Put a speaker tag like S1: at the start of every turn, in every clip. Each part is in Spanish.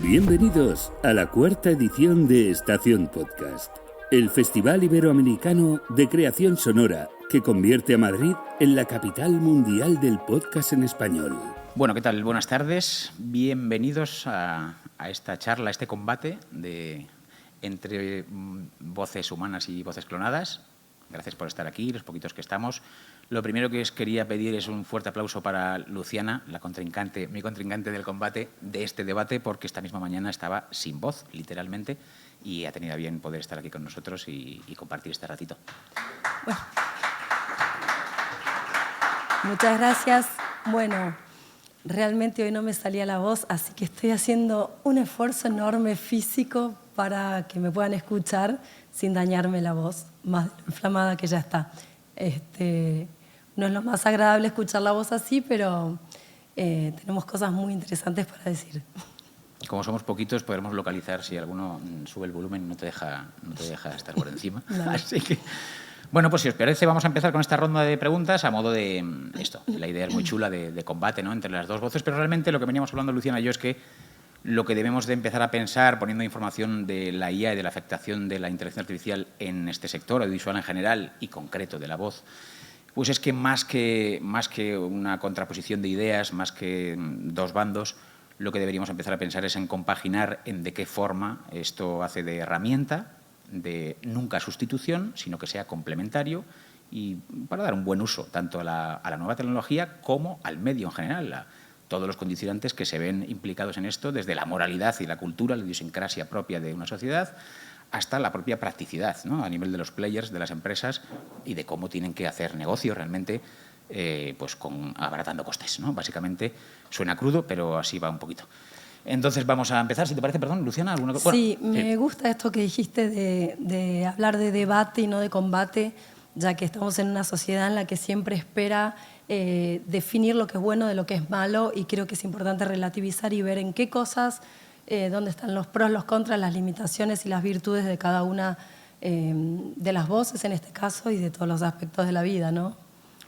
S1: Bienvenidos a la cuarta edición de Estación Podcast, el Festival Iberoamericano de Creación Sonora que convierte a Madrid en la capital mundial del podcast en español.
S2: Bueno, ¿qué tal? Buenas tardes. Bienvenidos a esta charla, a este combate entre voces humanas y voces clonadas. Gracias por estar aquí, los poquitos que estamos. Lo primero que os quería pedir es un fuerte aplauso para Luciana, mi contrincante del combate de este debate, porque esta misma mañana estaba sin voz, literalmente, y ha tenido a bien poder estar aquí con nosotros y compartir este ratito.
S3: Bueno. Muchas gracias. Bueno, realmente hoy no me salía la voz, así que estoy haciendo un esfuerzo enorme físico para que me puedan escuchar sin dañarme la voz, más inflamada que ya está. No es lo más agradable escuchar la voz así, pero tenemos cosas muy interesantes para decir.
S2: Como somos poquitos, podremos localizar si alguno sube el volumen y no te deja estar por encima. Así que, bueno, pues si os parece, vamos a empezar con esta ronda de preguntas a modo de esto. La idea es muy chula de combate, ¿no?, entre las dos voces, pero realmente lo que veníamos hablando Luciana y yo es que lo que debemos de empezar a pensar, poniendo información de la IA y de la afectación de la inteligencia artificial en este sector audiovisual en general y concreto de la voz, pues es que más que una contraposición de ideas, más que dos bandos, lo que deberíamos empezar a pensar es en compaginar en de qué forma esto hace de herramienta, de nunca sustitución, sino que sea complementario y para dar un buen uso tanto a la nueva tecnología como al medio en general, todos los condicionantes que se ven implicados en esto, desde la moralidad y la cultura, la idiosincrasia propia de una sociedad, hasta la propia practicidad, ¿no?, a nivel de los players, de las empresas y de cómo tienen que hacer negocio realmente, pues abaratando costes, ¿no? Básicamente suena crudo, pero así va un poquito. Entonces vamos a empezar, si te parece, perdón, Luciana. ¿Alguna cosa?
S3: Sí, me gusta esto que dijiste de hablar de debate y no de combate, ya que estamos en una sociedad en la que siempre espera definir lo que es bueno de lo que es malo, y creo que es importante relativizar y ver en qué cosas, dónde están los pros, los contras, las limitaciones y las virtudes de cada una de las voces en este caso y de todos los aspectos de la vida, ¿no?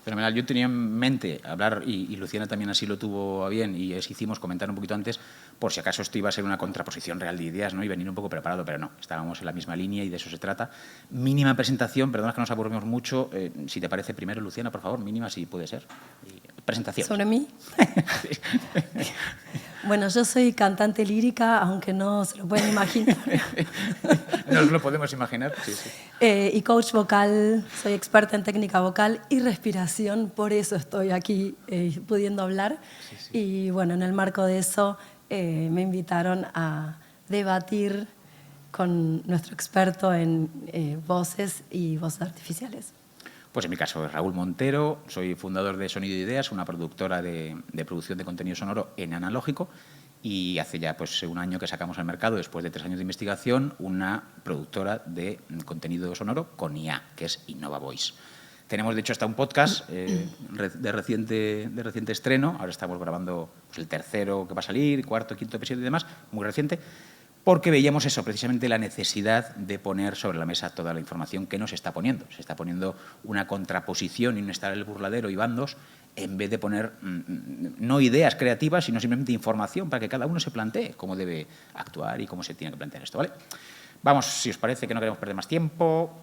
S2: Fenomenal. Yo tenía en mente hablar, y Luciana también así lo tuvo a bien, y hicimos comentar un poquito antes, por si acaso esto iba a ser una contraposición real de ideas, ¿no?, y venir un poco preparado, pero no, estábamos en la misma línea y de eso se trata. Mínima presentación, perdona que nos aburrimos mucho, si te parece primero, Luciana, por favor, mínima si puede ser. Presentación.
S3: ¿Sobre mí? Bueno, yo soy cantante lírica, aunque no se lo pueden imaginar.
S2: Nos lo podemos imaginar, sí, sí.
S3: Y coach vocal, soy experta en técnica vocal y respiración, por eso estoy aquí pudiendo hablar.
S2: Sí, sí.
S3: Y bueno, en el marco de eso me invitaron a debatir con nuestro experto en voces y voces artificiales.
S2: Pues en mi caso es Raúl Montero, soy fundador de Sonido Ideas, una productora de producción de contenido sonoro en analógico, y hace ya pues un año que sacamos al mercado, después de 3 años de investigación, una productora de contenido sonoro con IA, que es Innova Voice. Tenemos, de hecho, hasta un podcast de reciente estreno. Ahora estamos grabando pues, el tercero que va a salir, cuarto, quinto episodio y demás, muy reciente, porque veíamos eso, precisamente la necesidad de poner sobre la mesa toda la información que nos está poniendo. Se está poniendo una contraposición y un estar en el burladero y bandos, en vez de poner no ideas creativas, sino simplemente información para que cada uno se plantee cómo debe actuar y cómo se tiene que plantear esto, ¿vale? Vamos, si os parece, que no queremos perder más tiempo,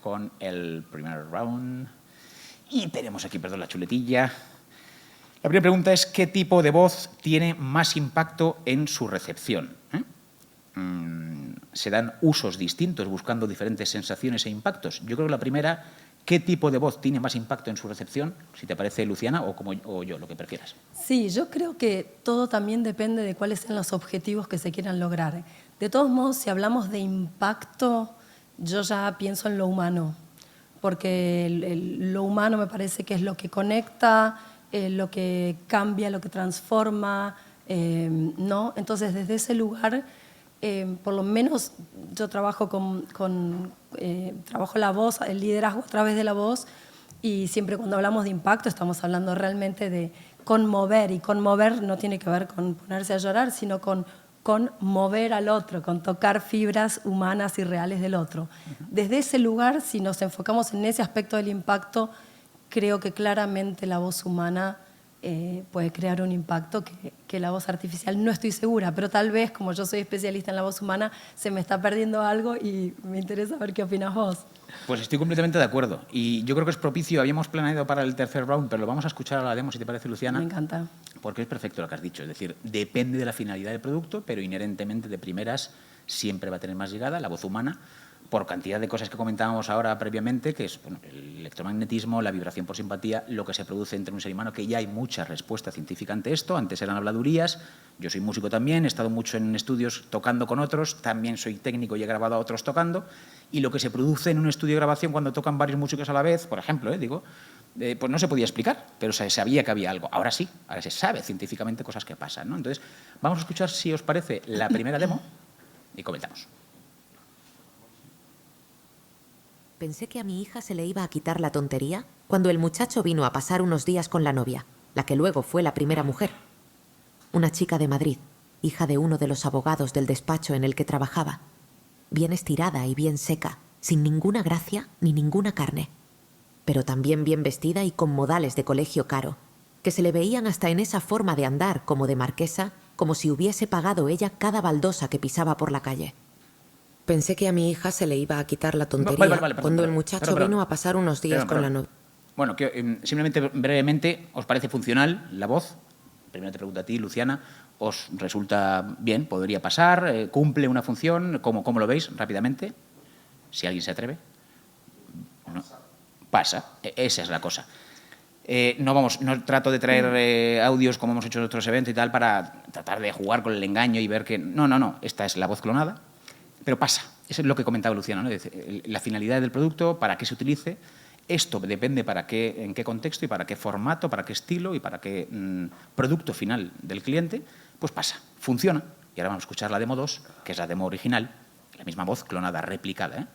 S2: con el primer round. Y tenemos aquí, perdón, la chuletilla. La primera pregunta es: ¿qué tipo de voz tiene más impacto en su recepción? Se dan usos distintos buscando diferentes sensaciones e impactos. Yo creo que la primera, ¿qué tipo de voz tiene más impacto en su recepción? Si te parece, Luciana, o yo, lo que prefieras.
S3: Sí, yo creo que todo también depende de cuáles sean los objetivos que se quieran lograr. De todos modos, si hablamos de impacto, yo ya pienso en lo humano, porque lo humano me parece que es lo que conecta, lo que cambia, lo que transforma, ¿no? Entonces, desde ese lugar, por lo menos yo trabajo trabajo la voz, el liderazgo a través de la voz, y siempre cuando hablamos de impacto estamos hablando realmente de conmover, y conmover no tiene que ver con ponerse a llorar, sino con mover al otro, con tocar fibras humanas y reales del otro. Desde ese lugar, si nos enfocamos en ese aspecto del impacto, creo que claramente la voz humana puede crear un impacto que la voz artificial no estoy segura, pero tal vez, como yo soy especialista en la voz humana, se me está perdiendo algo y me interesa ver qué opinas vos.
S2: Pues estoy completamente de acuerdo. Y yo creo que es propicio, habíamos planeado para el tercer round, pero lo vamos a escuchar a la demo, si te parece, Luciana.
S3: Me encanta.
S2: Porque es perfecto lo que has dicho. Es decir, depende de la finalidad del producto, pero inherentemente de primeras siempre va a tener más llegada la voz humana, por cantidad de cosas que comentábamos ahora previamente, que es el electromagnetismo, la vibración por simpatía, lo que se produce entre un ser humano, que ya hay mucha respuesta científica ante esto. Antes eran habladurías, yo soy músico también, he estado mucho en estudios tocando con otros, también soy técnico y he grabado a otros tocando, y lo que se produce en un estudio de grabación cuando tocan varios músicos a la vez, por ejemplo, pues no se podía explicar, pero se sabía que había algo. Ahora sí, ahora se sabe científicamente cosas que pasan, ¿no? Entonces, vamos a escuchar, si os parece, la primera demo y comentamos.
S4: Pensé que a mi hija se le iba a quitar la tontería cuando el muchacho vino a pasar unos días con la novia, la que luego fue la primera mujer. Una chica de Madrid, hija de uno de los abogados del despacho en el que trabajaba. Bien estirada y bien seca, sin ninguna gracia ni ninguna carne. Pero también bien vestida y con modales de colegio caro, que se le veían hasta en esa forma de andar como de marquesa, como si hubiese pagado ella cada baldosa que pisaba por la calle. Pensé que a mi hija se le iba a quitar la tontería cuando el muchacho vino a pasar unos días con la novia.
S2: Bueno, simplemente brevemente, ¿os parece funcional la voz? Primero te pregunto a ti, Luciana. ¿Os resulta bien? ¿Podría pasar? ¿Cumple una función? ¿Cómo lo veis rápidamente? Si alguien se atreve. No. Pasa. Esa es la cosa. No trato de traer audios como hemos hecho en otros eventos y tal para tratar de jugar con el engaño y ver que... No. Esta es la voz clonada. Pero pasa, eso es lo que comentaba Luciana, ¿no? La finalidad del producto, para qué se utilice, esto depende en qué contexto y para qué formato, para qué estilo y para qué producto final del cliente, pues pasa, funciona. Y ahora vamos a escuchar la demo 2, que es la demo original, la misma voz clonada, replicada, ¿eh?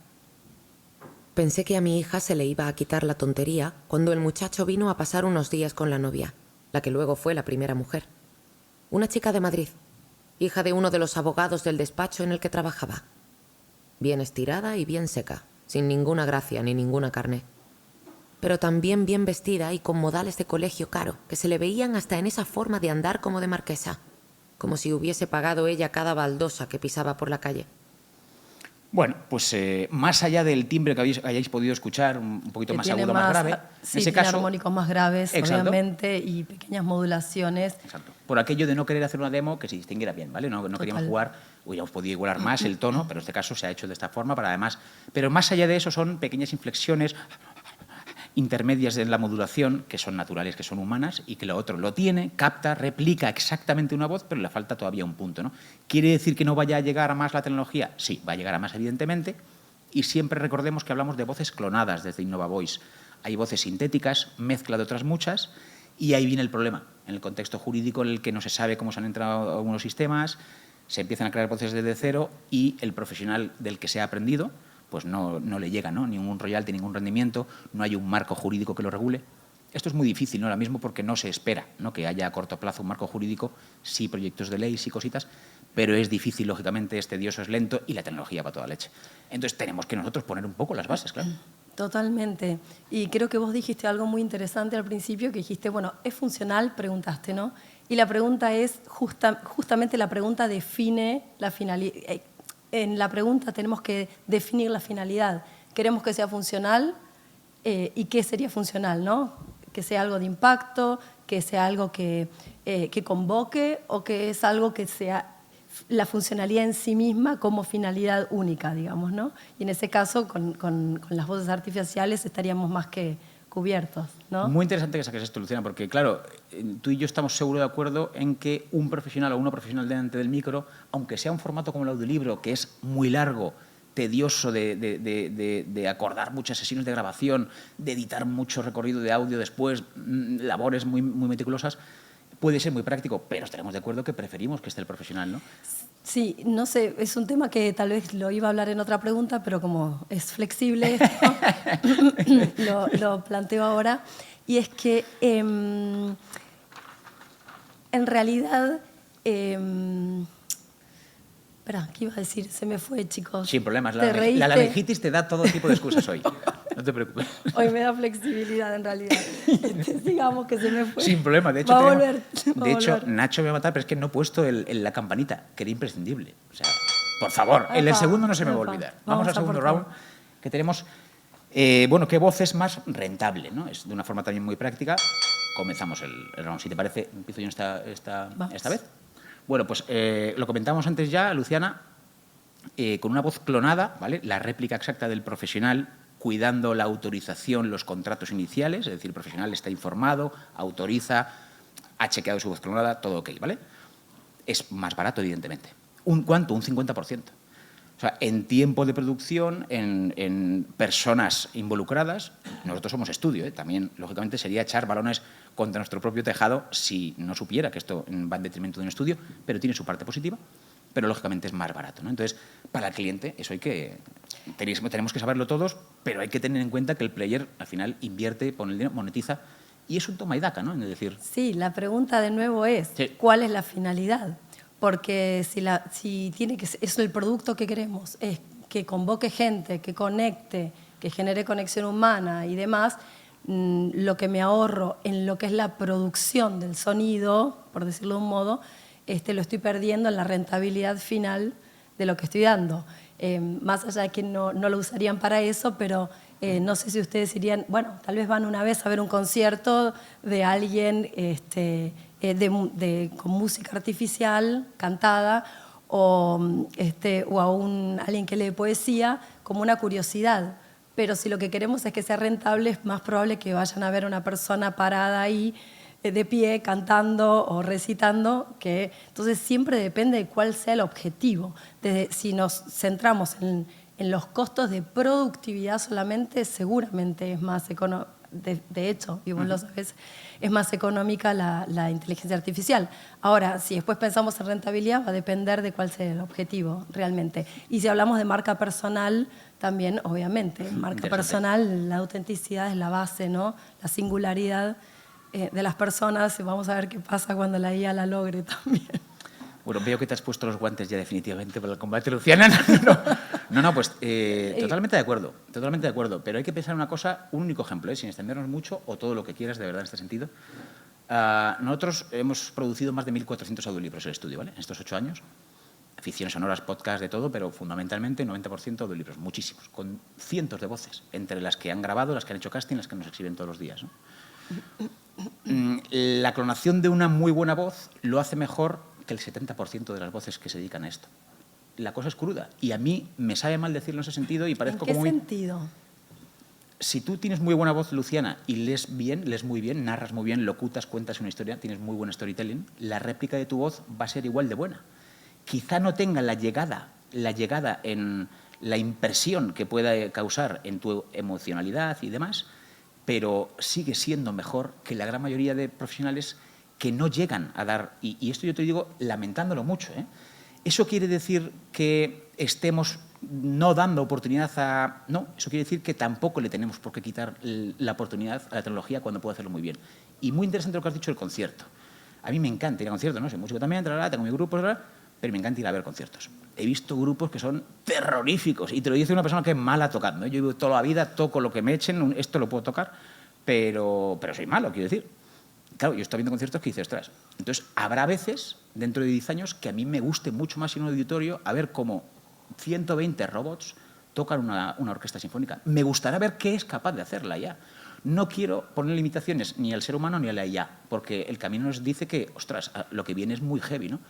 S4: Pensé que a mi hija se le iba a quitar la tontería cuando el muchacho vino a pasar unos días con la novia, la que luego fue la primera mujer. Una chica de Madrid, hija de uno de los abogados del despacho en el que trabajaba. Bien estirada y bien seca, sin ninguna gracia ni ninguna carne. Pero también bien vestida y con modales de colegio caro, que se le veían hasta en esa forma de andar como de marquesa, como si hubiese pagado ella cada baldosa que pisaba por la calle.
S2: Bueno, pues más allá del timbre que hayáis podido escuchar, un poquito más agudo, más grave,
S3: sí,
S2: en ese caso,
S3: armónicos más graves,
S2: exacto,
S3: obviamente, y pequeñas modulaciones.
S2: Exacto. Por aquello de no querer hacer una demo que se distinguiera bien, ¿vale? No queríamos jugar, hubiéramos podido igualar más el tono, pero en este caso se ha hecho de esta forma para además... Pero más allá de eso son pequeñas inflexiones intermedias de la modulación, que son naturales, que son humanas, y que lo otro lo tiene, capta, replica exactamente una voz, pero le falta todavía un punto, ¿no? ¿Quiere decir que no vaya a llegar a más la tecnología? Sí, va a llegar a más, evidentemente, y siempre recordemos que hablamos de voces clonadas desde Innova Voice. Hay voces sintéticas, mezcla de otras muchas, y ahí viene el problema, en el contexto jurídico en el que no se sabe cómo se han entrado algunos sistemas, se empiezan a crear voces desde cero y el profesional del que se ha aprendido pues no le llega, ¿no? Ningún royalty, ningún rendimiento, no hay un marco jurídico que lo regule. Esto es muy difícil, ¿no? Ahora mismo porque no se espera, ¿no?, que haya a corto plazo un marco jurídico, sí proyectos de ley, sí cositas, pero es difícil, lógicamente, es tedioso, es lento y la tecnología va toda leche. Entonces tenemos que nosotros poner un poco las bases, claro.
S3: Totalmente. Y creo que vos dijiste algo muy interesante al principio, que dijiste, bueno, ¿es funcional? Preguntaste, ¿no? Y la pregunta es, justamente la pregunta define la finalidad. En la pregunta tenemos que definir la finalidad. Queremos que sea funcional, ¿y qué sería funcional, no? Que sea algo de impacto, que sea algo que convoque, o que es algo que sea la funcionalidad en sí misma como finalidad única, digamos, ¿no? Y en ese caso, con las voces artificiales estaríamos más que cubiertos, ¿no?
S2: Muy interesante que saques esto, Luciana, porque, claro, tú y yo estamos seguro de acuerdo en que un profesional o una profesional delante del micro, aunque sea un formato como el audiolibro, que es muy largo, tedioso de acordar muchas sesiones de grabación, de editar mucho recorrido de audio después, labores muy meticulosas, puede ser muy práctico, pero estaremos de acuerdo que preferimos que esté el profesional, ¿no?
S3: Sí, no sé, es un tema que tal vez lo iba a hablar en otra pregunta, pero como es flexible esto, lo planteo ahora. Y es que en realidad, espera, ¿qué iba a decir? Se me fue, chicos.
S2: Sin problemas.
S3: ¿Te reíste?
S2: La laringitis te da todo tipo de excusas hoy. No te preocupes.
S3: Hoy me da flexibilidad, en realidad. Digamos que se me fue.
S2: Sin problema. De hecho,
S3: va a volver.
S2: Nacho me va a matar, pero es que no he puesto la campanita, que era imprescindible. O sea, por favor, en el
S3: Epa,
S2: segundo no se me va a
S3: epa.
S2: olvidar.
S3: Vamos
S2: Vamos al
S3: a
S2: segundo
S3: por
S2: round,
S3: todo.
S2: que tenemos... ¿qué voz es más rentable? ¿No? Es de una forma también muy práctica. Comenzamos el round. Si te parece, empiezo yo esta vez. Bueno, pues lo comentamos antes ya, Luciana, con una voz clonada, ¿vale? La réplica exacta del profesional, cuidando la autorización, los contratos iniciales, es decir, el profesional está informado, autoriza, ha chequeado su voz clonada, todo ok, ¿vale? Es más barato, evidentemente. ¿Cuánto? Un 50%. O sea, en tiempo de producción, en personas involucradas, nosotros somos estudio, ¿eh? También, lógicamente, sería echar balones contra nuestro propio tejado si no supiera que esto va en detrimento de un estudio, pero tiene su parte positiva, pero lógicamente es más barato, ¿no? Entonces, para el cliente, eso tenemos que saberlo todos, pero hay que tener en cuenta que el player al final invierte, pone el dinero, monetiza, y es un toma y daca, ¿no? Es decir,
S3: Sí, la pregunta de nuevo es,
S2: Sí.
S3: ¿cuál es la finalidad? Porque si tiene que es el producto que queremos, es que convoque gente, que conecte, que genere conexión humana y demás, lo que me ahorro en lo que es la producción del sonido, por decirlo de un modo, lo estoy perdiendo en la rentabilidad final de lo que estoy dando. Más allá de que no lo usarían para eso, pero no sé si ustedes irían, bueno, tal vez van una vez a ver un concierto de alguien con música artificial cantada o a alguien que lee poesía como una curiosidad. Pero si lo que queremos es que sea rentable, es más probable que vayan a ver a una persona parada ahí de pie, cantando o recitando, entonces siempre depende de cuál sea el objetivo. Si nos centramos en los costos de productividad solamente, seguramente es más económico. De hecho, y vos lo sabés, es más económica la inteligencia artificial. Ahora, si después pensamos en rentabilidad, va a depender de cuál sea el objetivo realmente. Y si hablamos de marca personal, también, obviamente, marca personal, la autenticidad es la base, ¿no? La singularidad de las personas, y vamos a ver qué pasa cuando la IA la logre también.
S2: bueno, veo que te has puesto los guantes ya definitivamente para el combate, Luciana. No, pues totalmente de acuerdo. Pero hay que pensar una cosa, un único ejemplo, sin extendernos mucho, o todo lo que quieras de verdad en este sentido. Nosotros hemos producido más de 1.400 audiolibros en el estudio, ¿vale? En estos 8 años. Ficciones sonoras, podcast, de todo, pero fundamentalmente 90% audiolibros, muchísimos, con cientos de voces, entre las que han grabado, las que han hecho casting, las que nos exhiben todos los días, ¿no? La clonación de una muy buena voz lo hace mejor que el 70% de las voces que se dedican a esto. La cosa es cruda y a mí me sabe mal decirlo en ese sentido y parezco
S3: ¿En qué
S2: como
S3: sentido?
S2: Si tú tienes muy buena voz, Luciana, y lees muy bien, narras muy bien, locutas, cuentas una historia, tienes muy buen storytelling, la réplica de tu voz va a ser igual de buena. Quizá no tenga la llegada en la impresión que pueda causar en tu emocionalidad y demás, pero sigue siendo mejor que la gran mayoría de profesionales que no llegan a dar, y esto yo te digo lamentándolo mucho, ¿eh? ¿Eso quiere decir que estemos no dando oportunidad a...? No, eso quiere decir que tampoco le tenemos por qué quitar la oportunidad a la tecnología cuando puede hacerlo muy bien. Y muy interesante lo que has dicho del concierto. A mí me encanta ir a conciertos, ¿no? Soy músico también, tengo mi grupo, pero me encanta ir a ver conciertos. He visto grupos que son terroríficos, y te lo dice una persona que es mala tocando, ¿eh? Yo vivo toda la vida, toco lo que me echen, esto lo puedo tocar, pero soy malo, quiero decir. Claro, yo estoy viendo conciertos que dices, ostras. Entonces, habrá veces, dentro de 10 años, que a mí me guste mucho más ir a un auditorio a ver cómo 120 robots tocan una orquesta sinfónica. Me gustaría ver qué es capaz de hacer la IA. No quiero poner limitaciones ni al ser humano ni a la IA, porque el camino nos dice que, ostras, lo que viene es muy heavy, ¿no?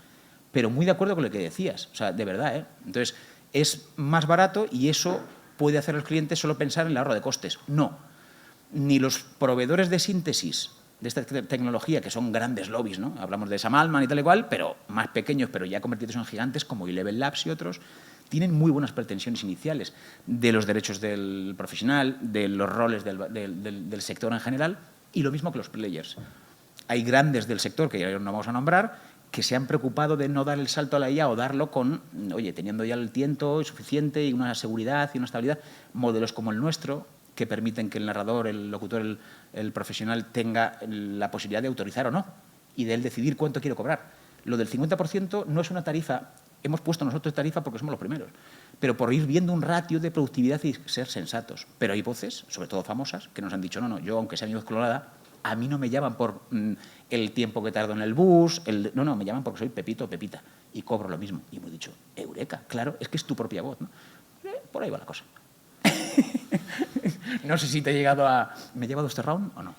S2: Pero muy de acuerdo con lo que decías, o sea, de verdad, ¿eh? Entonces, es más barato y eso puede hacer al cliente solo pensar en el ahorro de costes. No, ni los proveedores de síntesis de esta tecnología, que son grandes lobbies, ¿no? Hablamos de Sam Altman y tal y cual, pero más pequeños, pero ya convertidos en gigantes como Eleven Labs y otros, tienen muy buenas pretensiones iniciales de los derechos del profesional, de los roles del sector en general, y lo mismo que los players. Hay grandes del sector, que ya no vamos a nombrar, que se han preocupado de no dar el salto a la IA o darlo con, oye, teniendo ya el tiempo suficiente y una seguridad y una estabilidad, modelos como el nuestro, que permiten que el narrador, el locutor, el profesional tenga la posibilidad de autorizar o no y de él decidir cuánto quiere cobrar. Lo del 50% no es una tarifa hemos puesto nosotros tarifa porque somos los primeros, pero por ir viendo un ratio de productividad y ser sensatos. Pero hay voces, sobre todo famosas, que nos han dicho, no, yo aunque sea mi voz clonada, a mí no me llaman por el tiempo que tardo en el bus, no, me llaman porque soy Pepito o Pepita y cobro lo mismo. Y hemos dicho, eureka, claro, es que es tu propia voz, ¿no? Por ahí va la cosa. No sé si te he llegado a... ¿Me he llevado este round o no?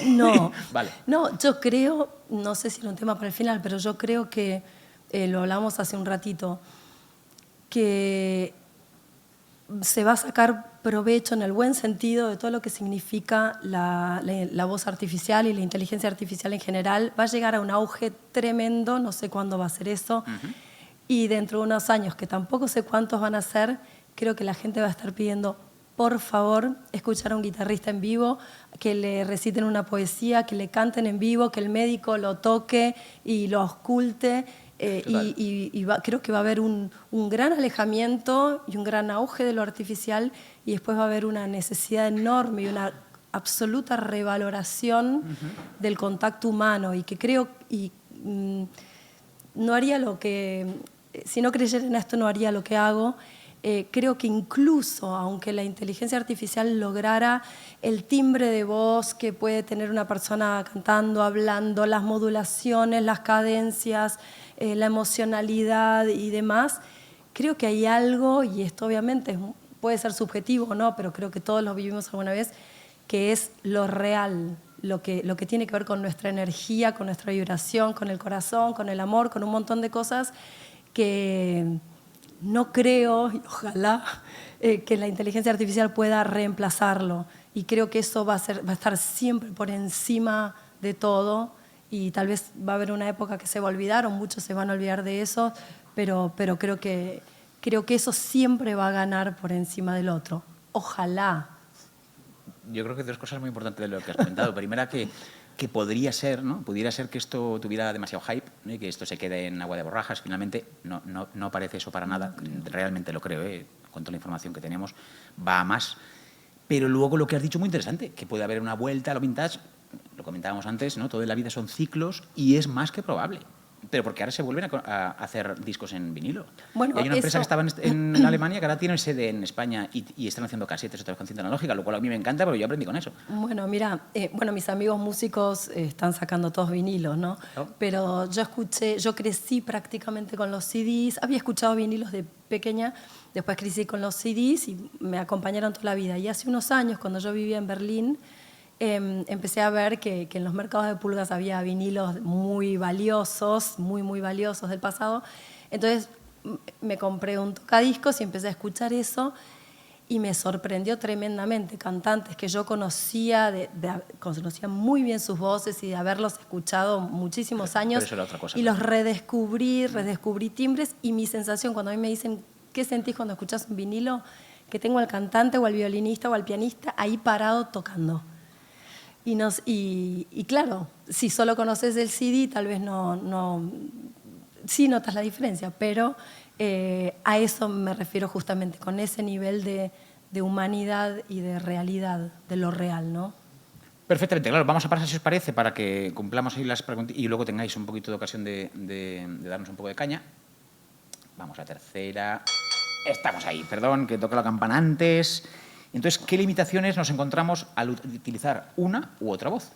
S3: No.
S2: Vale.
S3: No, yo creo, no sé si era un tema para el final, pero yo creo que, lo hablamos hace un ratito, que se va a sacar provecho en el buen sentido de todo lo que significa la voz artificial y la inteligencia artificial en general. Va a llegar a un auge tremendo, no sé cuándo va a ser eso, y dentro de unos años, que tampoco sé cuántos van a ser, creo que la gente va a estar pidiendo, por favor, escuchar a un guitarrista en vivo, que le reciten una poesía, que le canten en vivo, que el médico lo toque y lo ausculte. Creo que va a haber un gran alejamiento y un gran auge de lo artificial, y después va a haber una necesidad enorme y una absoluta revaloración del contacto humano, y que creo, no haría lo que, si no creyera en esto no haría lo que hago. Creo que incluso, aunque la inteligencia artificial lograra el timbre de voz que puede tener una persona cantando, hablando, las modulaciones, las cadencias, la emocionalidad y demás, creo que hay algo, y esto obviamente puede ser subjetivo o no, pero creo que todos lo vivimos alguna vez, que es lo real, lo que tiene que ver con nuestra energía, con nuestra vibración, con el corazón, con el amor, con un montón de cosas que... No creo, y ojalá, que la inteligencia artificial pueda reemplazarlo. Y creo que eso va a estar siempre por encima de todo. Y tal vez va a haber una época que se va a olvidar, o muchos se van a olvidar de eso, pero creo que eso siempre va a ganar por encima del otro. Ojalá.
S2: Yo creo que dos cosas muy importantes de lo que has comentado. Primera, que podría ser, ¿no? Pudiera ser que esto tuviera demasiado hype, ¿no? Y que esto se quede en agua de borrajas. Finalmente, no parece eso para nada. Realmente lo creo, con toda la información que tenemos, va a más. Pero luego lo que has dicho muy interesante, que puede haber una vuelta a lo vintage, lo comentábamos antes, ¿no? Todo en la vida son ciclos y es más que probable. Pero porque ahora se vuelven a hacer discos en vinilo.
S3: Bueno,
S2: y hay una empresa que estaba en Alemania que ahora tiene sede en España y están haciendo casetes otra vez con cinta analógica, lo cual a mí me encanta, pero yo aprendí con eso.
S3: Bueno, mira, mis amigos músicos están sacando todos vinilos, ¿no?
S2: Oh.
S3: Pero yo crecí prácticamente con los CDs, había escuchado vinilos de pequeña, después crecí con los CDs y me acompañaron toda la vida. Y hace unos años, cuando yo vivía en Berlín, empecé a ver que en los mercados de pulgas había vinilos muy valiosos, muy valiosos del pasado. Entonces me compré un tocadiscos y empecé a escuchar eso, y me sorprendió tremendamente. Cantantes que yo conocía muy bien sus voces y de haberlos escuchado muchísimos años.
S2: Pero eso era otra cosa,
S3: y los redescubrí timbres, y mi sensación cuando a mí me dicen ¿qué sentís cuando escuchás un vinilo? Que tengo al cantante o al violinista o al pianista ahí parado tocando. Y claro, si solo conoces el CD, tal vez sí notas la diferencia, pero a eso me refiero justamente, con ese nivel de humanidad y de realidad, de lo real, ¿no?
S2: Perfectamente, claro. Vamos a pasar, si os parece, para que cumplamos ahí las preguntas y luego tengáis un poquito de ocasión de darnos un poco de caña. Vamos a tercera. Estamos ahí, perdón, que toca la campana antes. Entonces, ¿qué limitaciones nos encontramos al utilizar una u otra voz?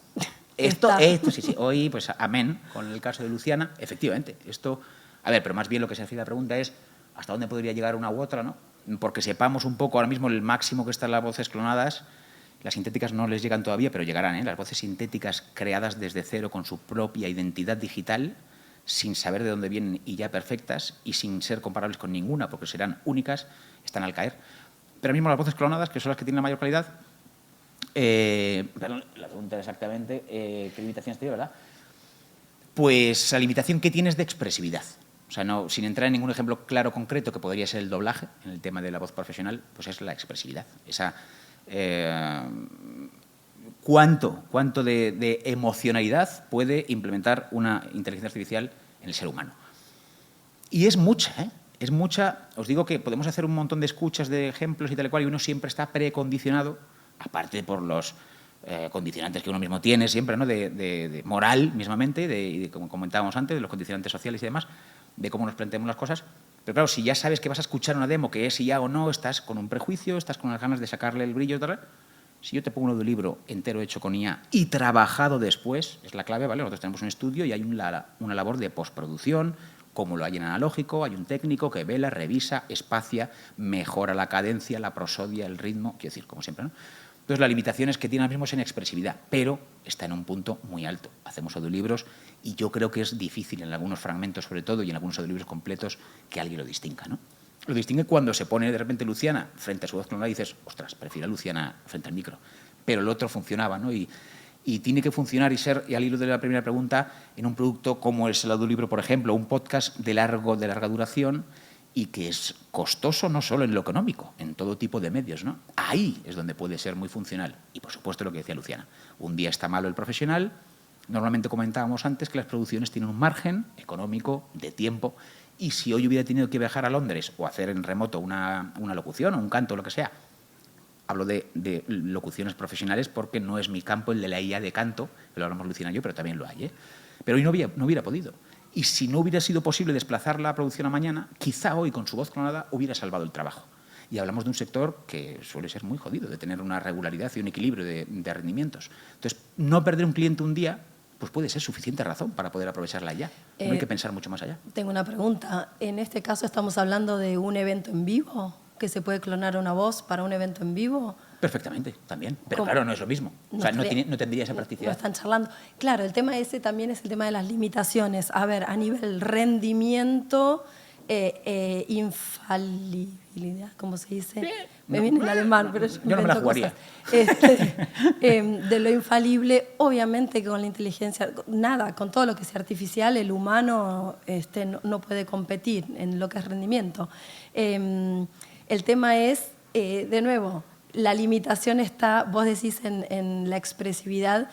S2: Esto sí. Hoy, pues, amén, con el caso de Luciana, efectivamente. Esto, a ver, pero más bien lo que se refiere a la pregunta es ¿hasta dónde podría llegar una u otra, no? Porque sepamos un poco ahora mismo el máximo que están las voces clonadas. Las sintéticas no les llegan todavía, pero llegarán, ¿eh? Las voces sintéticas creadas desde cero con su propia identidad digital, sin saber de dónde vienen y ya perfectas y sin ser comparables con ninguna, porque serán únicas, están al caer. Pero ahora mismo las voces clonadas, que son las que tienen la mayor calidad, perdón, la pregunta era exactamente qué limitaciones tiene, ¿verdad? Pues la limitación que tienes de expresividad. O sea, no, sin entrar en ningún ejemplo claro, concreto, que podría ser el doblaje, en el tema de la voz profesional, pues es la expresividad. Esa, ¿cuánto de emocionalidad puede implementar una inteligencia artificial en el ser humano? Y es mucha, ¿eh? Es mucha. Os digo que podemos hacer un montón de escuchas de ejemplos y tal y cual, y uno siempre está precondicionado, aparte por los condicionantes que uno mismo tiene siempre, ¿no? De moral mismamente, y como comentábamos antes, de los condicionantes sociales y demás, de cómo nos planteamos las cosas. Pero claro, si ya sabes que vas a escuchar una demo que es sí ya o no, estás con un prejuicio, estás con las ganas de sacarle el brillo, tal. Si yo te pongo un audiolibro entero hecho con IA y trabajado después, es la clave, ¿vale? Nosotros tenemos un estudio y hay una labor de postproducción, como lo hay en analógico, hay un técnico que vela, revisa, espacia, mejora la cadencia, la prosodia, el ritmo, quiero decir, como siempre, ¿no? Entonces, la limitación es que tiene ahora mismo es en expresividad, pero está en un punto muy alto. Hacemos audiolibros y yo creo que es difícil en algunos fragmentos, sobre todo, y en algunos audiolibros completos, que alguien lo distinga, ¿no? Lo distingue cuando se pone de repente Luciana frente a su voz clonada y dices, ostras, prefiero a Luciana frente al micro. Pero el otro funcionaba, ¿no? Y tiene que funcionar y ser, y al hilo de la primera pregunta, en un producto como es el audiolibro, por ejemplo, un podcast de larga duración, y que es costoso no solo en lo económico, en todo tipo de medios, ¿no? Ahí es donde puede ser muy funcional. Y, por supuesto, lo que decía Luciana. Un día está malo el profesional. Normalmente comentábamos antes que las producciones tienen un margen económico, de tiempo, y si hoy hubiera tenido que viajar a Londres o hacer en remoto una locución o un canto o lo que sea, hablo de locuciones profesionales porque no es mi campo el de la IA de canto, lo hablamos Luciana y yo, pero también lo hay, ¿eh? Pero hoy no hubiera podido. Y si no hubiera sido posible desplazar la producción a mañana, quizá hoy con su voz clonada hubiera salvado el trabajo. Y hablamos de un sector que suele ser muy jodido, de tener una regularidad y un equilibrio de rendimientos. Entonces, no perder un cliente un día pues puede ser suficiente razón para poder aprovecharla ya. No hay que pensar mucho más allá.
S3: Tengo una pregunta. En este caso, ¿estamos hablando de un evento en vivo? ¿Que se puede clonar una voz para un evento en vivo?
S2: Perfectamente, también. Pero
S3: ¿Cómo?
S2: claro, no es lo mismo. O sea, no tendría esa practicidad.
S3: No están charlando. Claro, el tema ese también es el tema de las limitaciones. A ver, a nivel rendimiento, infalibilidad, ¿cómo se dice? Me viene en alemán, pero yo
S2: no me la jugaría.
S3: De lo infalible, obviamente que con la inteligencia, nada, con todo lo que sea artificial, el humano no puede competir en lo que es rendimiento. El tema es, de nuevo, la limitación está, vos decís, en la expresividad.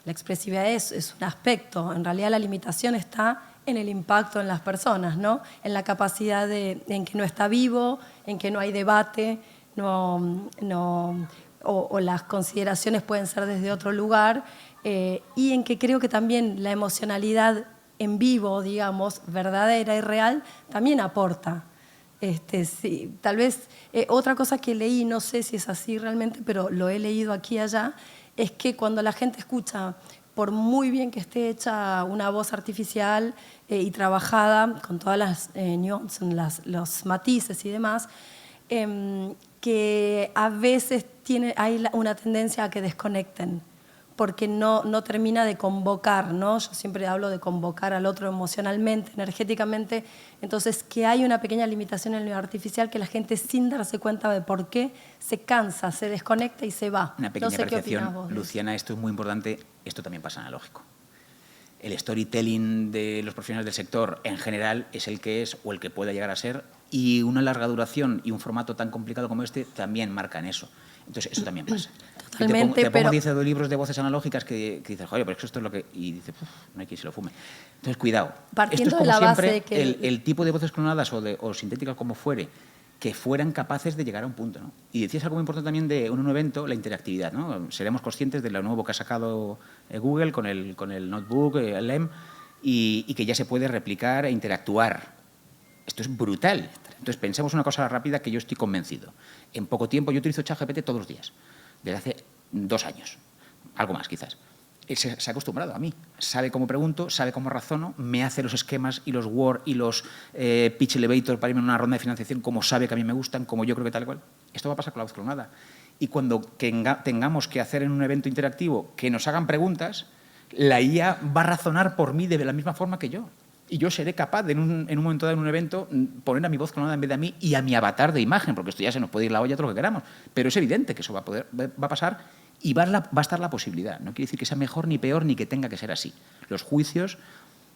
S3: La expresividad es un aspecto. En realidad la limitación está en el impacto en las personas, ¿no? En la capacidad en que no está vivo, en que no hay debate, o las consideraciones pueden ser desde otro lugar, y en que creo que también la emocionalidad en vivo, digamos, verdadera y real, también aporta. Sí, tal vez otra cosa que leí, no sé si es así realmente, pero lo he leído aquí y allá, es que cuando la gente escucha, por muy bien que esté hecha una voz artificial y trabajada con todas las nuances, los matices y demás, que a veces hay una tendencia a que desconecten, porque no termina de convocar, ¿no? Yo siempre hablo de convocar al otro emocionalmente, energéticamente. Entonces, que hay una pequeña limitación en lo artificial que la gente, sin darse cuenta de por qué, se cansa, se desconecta y se va.
S2: Una pequeña
S3: no sé
S2: apreciación,
S3: qué opinás vos.
S2: Luciana, esto es muy importante, esto también pasa analógico. El storytelling de los profesionales del sector en general es el que es o el que pueda llegar a ser, y una larga duración y un formato tan complicado como este también marcan eso. Entonces, eso también pasa.
S3: Totalmente,
S2: te pongo 10 libros de voces analógicas que dices, joder, pero esto es lo que... Y dices, no hay quien se lo fume. Entonces, cuidado.
S3: Partiendo
S2: esto es como
S3: de la base
S2: siempre,
S3: de que
S2: el tipo de voces clonadas o sintéticas como fuere, que fueran capaces de llegar a un punto, ¿no? Y decías algo muy importante también de un evento, la interactividad, ¿no? Seremos conscientes de lo nuevo que ha sacado Google con el notebook, el LEM, y que ya se puede replicar e interactuar. Esto es brutal. Entonces, pensemos una cosa rápida que yo estoy convencido. En poco tiempo, yo utilizo ChatGPT todos los días, desde hace 2 años, algo más quizás. Se ha acostumbrado a mí, sabe cómo pregunto, sabe cómo razono, me hace los esquemas y los Word y los Pitch Elevator para irme en una ronda de financiación como sabe que a mí me gustan, como yo creo que tal cual. Esto va a pasar con la voz clonada. Y cuando tengamos que hacer en un evento interactivo que nos hagan preguntas, la IA va a razonar por mí de la misma forma que yo. Y yo seré capaz de, en un momento dado, en un evento, poner a mi voz clonada en vez de a mí y a mi avatar de imagen, porque esto ya se nos puede ir la olla todo lo que queramos. Pero es evidente que eso va a pasar y va a estar la posibilidad. No quiere decir que sea mejor ni peor ni que tenga que ser así. Los juicios,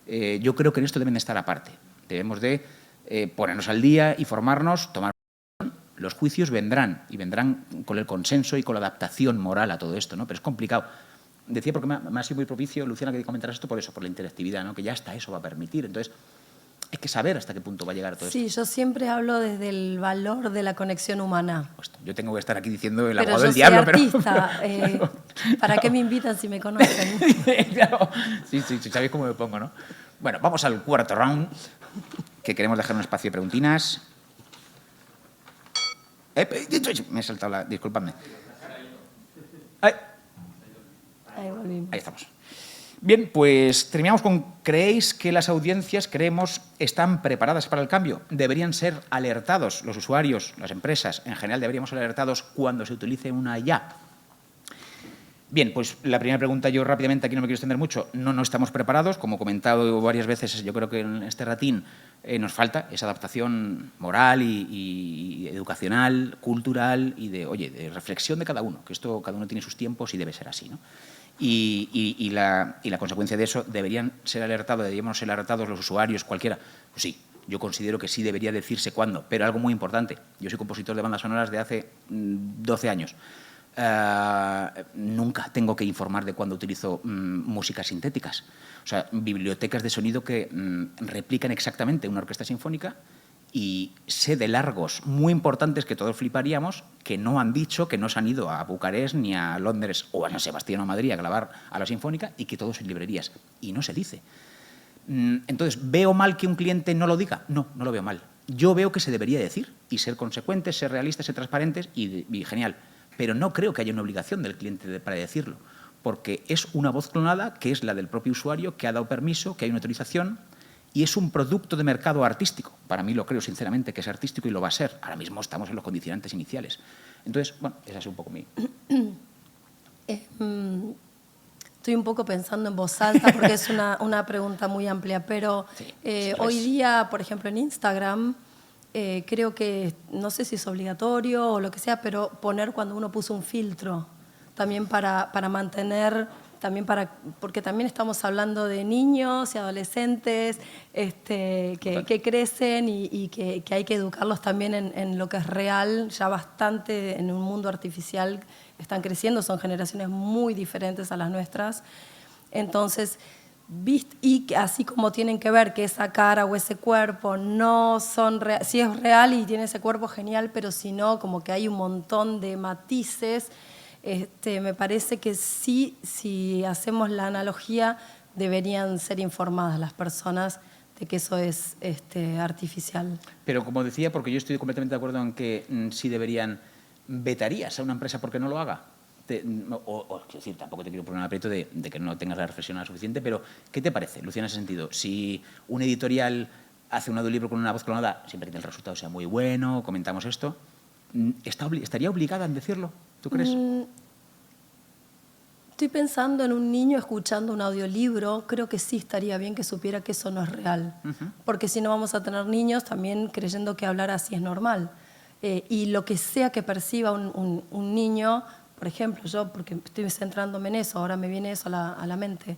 S2: yo creo que en esto deben de estar aparte. Debemos de ponernos al día y formarnos, tomar. Los juicios vendrán, y vendrán con el consenso y con la adaptación moral a todo esto, ¿no? Pero es complicado. Decía, porque me ha sido muy propicio, Luciana, que comentaras esto por eso, por la interactividad, ¿no? Que ya hasta eso va a permitir. Entonces, hay que saber hasta qué punto va a llegar todo esto.
S3: Sí, yo siempre hablo desde el valor de la conexión humana.
S2: Yo tengo que estar aquí diciendo el
S3: Pero
S2: abogado
S3: yo
S2: del diablo,
S3: artista. ¿Para qué me invitan si me conocen?
S2: Claro. Sí, sabéis cómo me pongo, ¿no? Bueno, vamos al cuarto round. que queremos dejar un espacio de preguntinas. Me he saltado la... Disculpadme.
S3: Ahí volvimos.
S2: Ahí estamos. Bien, pues terminamos con ¿creéis que las audiencias, están preparadas para el cambio? ¿Deberían ser alertados los usuarios, las empresas, en general deberíamos ser alertados cuando se utilice una IA? Bien, pues la primera pregunta, yo rápidamente, aquí no me quiero extender mucho, no estamos preparados. Como he comentado varias veces, yo creo que en este ratín nos falta esa adaptación moral y educacional, cultural y de reflexión de cada uno, que esto cada uno tiene sus tiempos y debe ser así, ¿no? Y la consecuencia de eso, deberíamos ser alertados los usuarios, cualquiera. Pues sí, yo considero que sí debería decirse cuándo, pero algo muy importante. Yo soy compositor de bandas sonoras de hace 12 años. Nunca tengo que informar de cuándo utilizo músicas sintéticas. O sea, bibliotecas de sonido que replican exactamente una orquesta sinfónica, y sé de largos muy importantes que todos fliparíamos que no han dicho, que no se han ido a Bucarest ni a Londres o a San Sebastián o a Madrid a grabar a la sinfónica, y que todos en librerías. Y no se dice. Entonces, ¿veo mal que un cliente no lo diga? No, no lo veo mal. Yo veo que se debería decir y ser consecuentes, ser realistas, ser transparentes y genial. Pero no creo que haya una obligación del cliente para decirlo, porque es una voz clonada que es la del propio usuario, que ha dado permiso, que hay una autorización, y es un producto de mercado artístico. Para mí lo creo sinceramente que es artístico y lo va a ser. Ahora mismo estamos en los condicionantes iniciales. Entonces, bueno, esa es un poco mi...
S3: Estoy un poco pensando en voz alta porque es una pregunta muy amplia, pero sí, hoy día, por ejemplo, en Instagram, creo que, no sé si es obligatorio o lo que sea, pero poner cuando uno puso un filtro, también para mantener, porque también estamos hablando de niños y adolescentes que crecen y que hay que educarlos también en lo que es real, ya bastante en un mundo artificial están creciendo, son generaciones muy diferentes a las nuestras. Entonces, y así como tienen que ver que esa cara o ese cuerpo no son reales, si es real y tiene ese cuerpo genial, pero si no, como que hay un montón de matices, me parece que sí, si hacemos la analogía, deberían ser informadas las personas de que eso es artificial.
S2: Pero como decía, porque yo estoy completamente de acuerdo en que sí deberían... ¿Vetarías a una empresa porque no lo haga? Es decir, tampoco te quiero poner un aprieto de que no tengas la reflexión suficiente, pero ¿qué te parece, Lucía, en ese sentido? Si un editorial hace un audiolibro con una voz clonada, siempre que el resultado sea muy bueno, comentamos esto, ¿estaría obligada en decirlo? ¿Tú crees?
S3: Estoy pensando en un niño escuchando un audiolibro, creo que sí estaría bien que supiera que eso no es real, porque si no vamos a tener niños también creyendo que hablar así es normal. Y lo que sea que perciba un niño, por ejemplo, yo, porque estoy centrándome en eso, ahora me viene eso a la mente,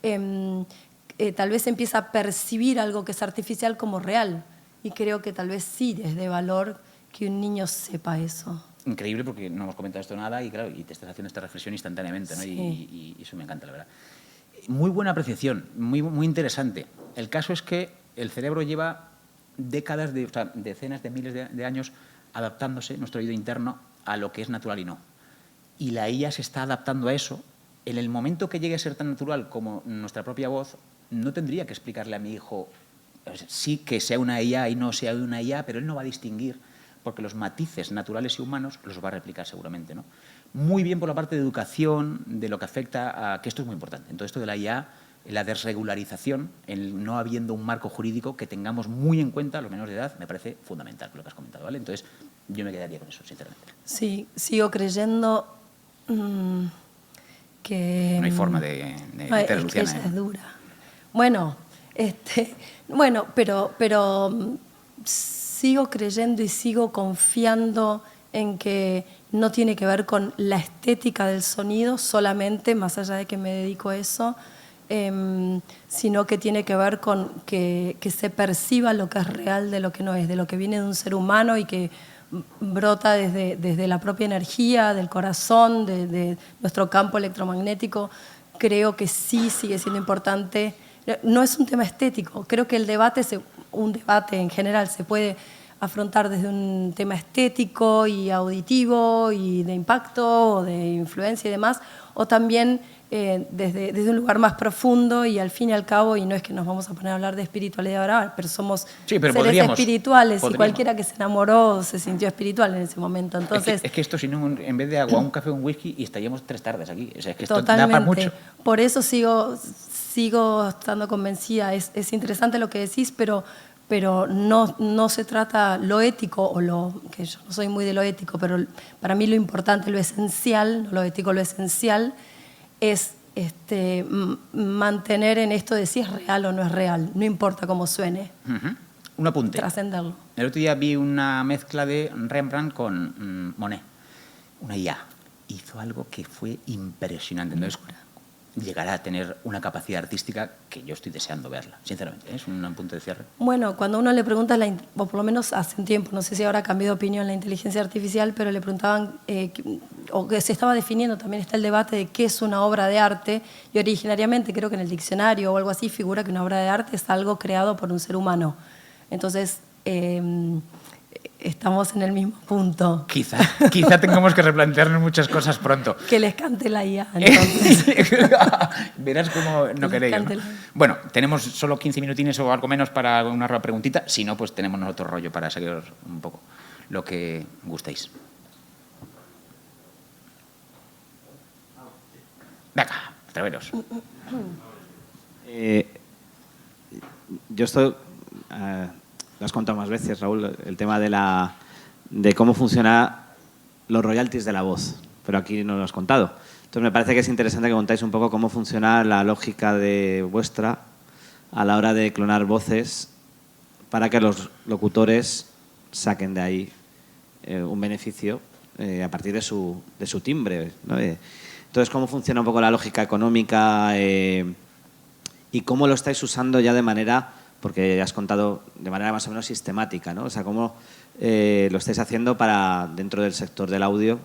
S3: tal vez empieza a percibir algo que es artificial como real, y creo que tal vez sí es de valor que un niño sepa eso.
S2: Increíble, porque no hemos comentado esto nada y claro, y te estás haciendo esta reflexión instantáneamente, ¿no? Sí. Y eso me encanta, la verdad. Muy buena apreciación, muy, muy interesante. El caso es que el cerebro lleva décadas, decenas de miles de años adaptándose, nuestro oído interno, a lo que es natural y no. Y la IA se está adaptando a eso. En el momento que llegue a ser tan natural como nuestra propia voz, no tendría que explicarle a mi hijo, sí que sea una IA y no sea una IA, pero él no va a distinguir, porque los matices naturales y humanos los va a replicar seguramente, ¿no? Muy bien por la parte de educación, de lo que afecta a... que esto es muy importante. En todo esto de la IA, la desregularización, el no habiendo un marco jurídico que tengamos muy en cuenta a los menores de edad, me parece fundamental lo que has comentado, ¿vale? Entonces, yo me quedaría con eso, sinceramente.
S3: Sí, sigo creyendo que...
S2: No hay forma de meter a Luciana.
S3: Ella es dura. Bueno, pero sigo creyendo y sigo confiando en que no tiene que ver con la estética del sonido solamente, más allá de que me dedico a eso, sino que tiene que ver con que se perciba lo que es real de lo que no es, de lo que viene de un ser humano y que brota desde la propia energía, del corazón, de nuestro campo electromagnético. Creo que sí sigue siendo importante. No es un tema estético, creo que un debate en general se puede afrontar desde un tema estético y auditivo y de impacto o de influencia y demás, o también desde un lugar más profundo y al fin y al cabo, y no es que nos vamos a poner a hablar de espiritualidad ahora, pero somos seres espirituales y cualquiera que se enamoró se sintió espiritual en ese momento. Entonces,
S2: es que esto, si no, en vez de agua, un café, un whisky, y estaríamos 3 tardes aquí. O sea, es que esto
S3: totalmente.
S2: da para mucho.
S3: Por eso sigo estando convencida. Es interesante lo que decís, pero no se trata lo ético, que yo no soy muy de lo ético, pero para mí lo importante, lo esencial, no lo ético, lo esencial, es mantener en esto de si es real o no es real, no importa cómo suene.
S2: Un apunte.
S3: Trascenderlo.
S2: El otro día vi una mezcla de Rembrandt con Monet, una IA. Hizo algo que fue impresionante. Entonces, llegará a tener una capacidad artística que yo estoy deseando verla, sinceramente. Es un punto de cierre.
S3: Bueno, cuando uno le pregunta, o por lo menos hace un tiempo, no sé si ahora ha cambiado de opinión la inteligencia artificial, pero le preguntaban, o que se estaba definiendo, también está el debate de qué es una obra de arte, y originariamente creo que en el diccionario o algo así figura que una obra de arte es algo creado por un ser humano. Entonces, estamos en el mismo punto.
S2: Quizá tengamos que replantearnos muchas cosas pronto.
S3: Que les cante la IA, entonces.
S2: Verás cómo no queréis, ¿no? Bueno, tenemos solo 15 minutines o algo menos para una preguntita. Si no, pues tenemos nosotros rollo para seguir un poco lo que gustéis. Venga, atreveros.
S5: Yo estoy... lo has contado más veces, Raúl, el tema de cómo funcionan los royalties de la voz, pero aquí no lo has contado. Entonces me parece que es interesante que contáis un poco cómo funciona la lógica de vuestra a la hora de clonar voces para que los locutores saquen de ahí un beneficio a partir de su timbre, ¿no? Entonces, ¿cómo funciona un poco la lógica económica y cómo lo estáis usando ya de manera... porque has contado de manera más o menos sistemática, ¿no? O sea, cómo lo estáis haciendo para, dentro del sector del audio,